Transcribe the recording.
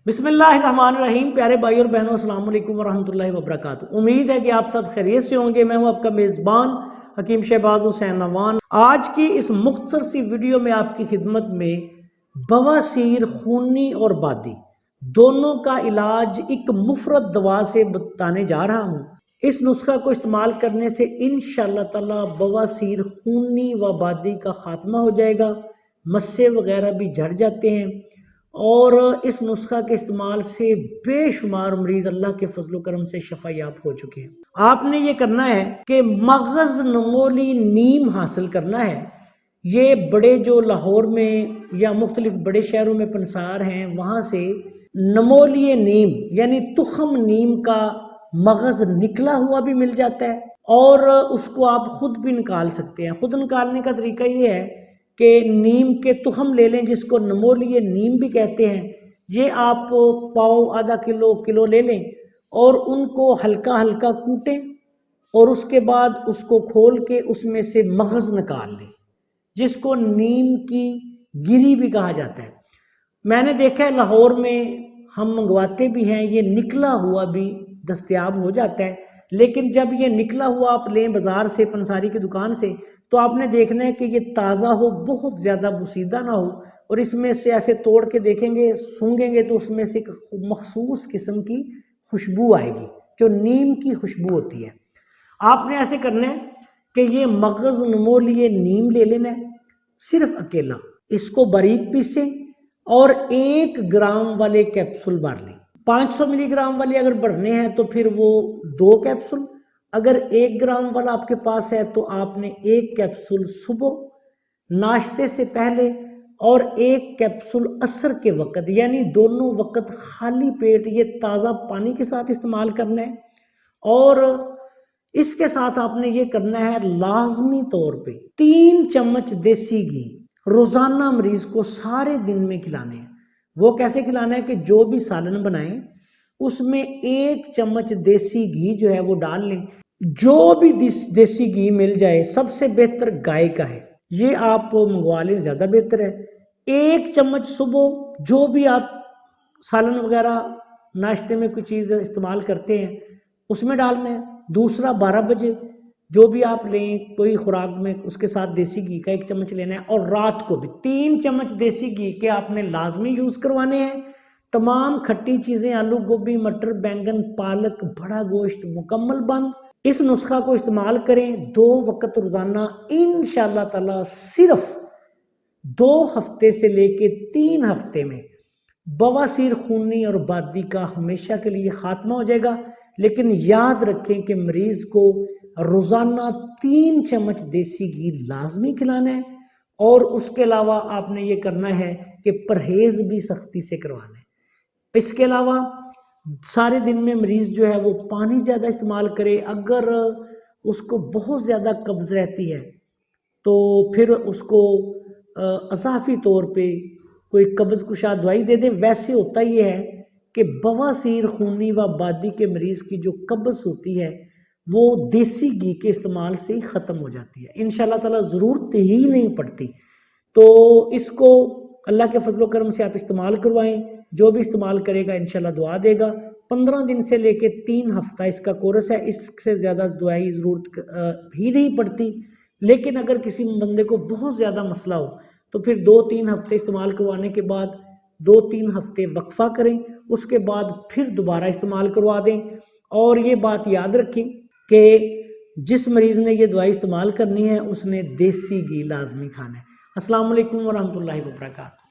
بسم اللہ الرحمن الرحیم۔ پیارے بھائی اور بہنوں، السلام علیکم ورحمۃ اللہ وبرکاتہ۔ امید ہے کہ آپ سب خیریت سے ہوں گے۔ میں ہوں آپ کا میزبان حکیم شہباز حسین نوان۔ آج کی اس مختصر سی ویڈیو میں آپ کی خدمت میں بواسیر خونی اور بادی دونوں کا علاج ایک مفرد دوا سے بتانے جا رہا ہوں۔ اس نسخہ کو استعمال کرنے سے انشاءاللہ تعالی بواسیر خونی و بادی کا خاتمہ ہو جائے گا، مسے وغیرہ بھی جھڑ جاتے ہیں، اور اس نسخہ کے استعمال سے بے شمار مریض اللہ کے فضل و کرم سے شفا یاب ہو چکے ہیں۔ آپ نے یہ کرنا ہے کہ مغز نمولی نیم حاصل کرنا ہے۔ یہ بڑے جو لاہور میں یا مختلف بڑے شہروں میں پنسار ہیں، وہاں سے نمولی نیم یعنی تخم نیم کا مغز نکلا ہوا بھی مل جاتا ہے، اور اس کو آپ خود بھی نکال سکتے ہیں۔ خود نکالنے کا طریقہ یہ ہے کہ نیم کے تخم لے لیں، جس کو نمولی نیم بھی کہتے ہیں۔ یہ آپ پاؤ، آدھا کلو لے لیں اور ان کو ہلکا ہلکا کوٹیں، اور اس کے بعد اس کو کھول کے اس میں سے مغز نکال لیں، جس کو نیم کی گری بھی کہا جاتا ہے۔ میں نے دیکھا ہے لاہور میں ہم منگواتے بھی ہیں، یہ نکلا ہوا بھی دستیاب ہو جاتا ہے، لیکن جب یہ نکلا ہوا آپ لیں بازار سے، پنساری کی دکان سے، تو آپ نے دیکھنا ہے کہ یہ تازہ ہو، بہت زیادہ بوسیدہ نہ ہو، اور اس میں سے ایسے توڑ کے دیکھیں گے، سونگیں گے تو اس میں سے ایک مخصوص قسم کی خوشبو آئے گی، جو نیم کی خوشبو ہوتی ہے۔ آپ نے ایسے کرنا ہے کہ یہ مغز نمولی نیم لے لینا ہے، صرف اکیلا، اس کو باریک پیسیں اور 1 گرام والے کیپسول بھر لیں۔ 500 ملی گرام والے اگر بھرنے ہیں تو پھر وہ 2 کیپسول، اگر 1 گرام والا آپ کے پاس ہے تو آپ نے 1 کیپسول صبح ناشتے سے پہلے اور 1 کیپسول عصر کے وقت، یعنی دونوں وقت خالی پیٹ یہ تازہ پانی کے ساتھ استعمال کرنا ہے۔ اور اس کے ساتھ آپ نے یہ کرنا ہے، لازمی طور پہ 3 چمچ دیسی گھی روزانہ مریض کو سارے دن میں کھلانے ہیں۔ وہ کیسے کھلانا ہے کہ جو بھی سالن بنائیں اس میں 1 چمچ دیسی گھی جو ہے وہ ڈال لیں۔ جو بھی دیسی گھی مل جائے، سب سے بہتر گائے کا ہے، یہ آپ منگوا لیں، زیادہ بہتر ہے۔ 1 چمچ صبح جو بھی آپ سالن وغیرہ ناشتے میں کوئی چیز استعمال کرتے ہیں اس میں ڈالنا ہے۔ دوسرا 12 بجے جو بھی آپ لیں کوئی خوراک میں، اس کے ساتھ دیسی گھی کا 1 چمچ لینا ہے، اور رات کو بھی 3 چمچ دیسی گھی کے آپ نے لازمی یوز کروانے ہیں۔ تمام کھٹی چیزیں، آلو گوبھی، مٹر، بینگن، پالک، بڑا گوشت مکمل بند۔ اس نسخہ کو استعمال کریں 2 وقت روزانہ، انشاءاللہ تعالی صرف 2 ہفتے سے لے کے 3 ہفتے میں بواسیر خونی اور بادی کا ہمیشہ کے لیے خاتمہ ہو جائے گا۔ لیکن یاد رکھیں کہ مریض کو روزانہ 3 چمچ دیسی گھی لازمی کھلانا ہے، اور اس کے علاوہ آپ نے یہ کرنا ہے کہ پرہیز بھی سختی سے کروانا ہے۔ اس کے علاوہ سارے دن میں مریض جو ہے وہ پانی زیادہ استعمال کرے۔ اگر اس کو بہت زیادہ قبض رہتی ہے تو پھر اس کو اضافی طور پہ کوئی قبض کشا دوائی دے دیں۔ ویسے ہوتا یہ ہے کہ بواسیر خونی و بادی کے مریض کی جو قبض ہوتی ہے وہ دیسی گھی کے استعمال سے ہی ختم ہو جاتی ہے، انشاءاللہ تعالی ضرورت ہی نہیں پڑتی۔ تو اس کو اللہ کے فضل و کرم سے آپ استعمال کروائیں، جو بھی استعمال کرے گا انشاءاللہ دعا دے گا۔ 15 دن سے لے کے 3 ہفتہ اس کا کورس ہے، اس سے زیادہ دوائی ضرورت بھی نہیں پڑتی۔ لیکن اگر کسی بندے کو بہت زیادہ مسئلہ ہو تو پھر 2-3 ہفتے استعمال کروانے کے بعد 2-3 ہفتے وقفہ کریں، اس کے بعد پھر دوبارہ استعمال کروا دیں۔ اور یہ بات یاد رکھیں کہ جس مریض نے یہ دوائی استعمال کرنی ہے اس نے دیسی گھی لازمی کھانا ہے۔ السلام علیکم ورحمۃ اللہ وبرکاتہ۔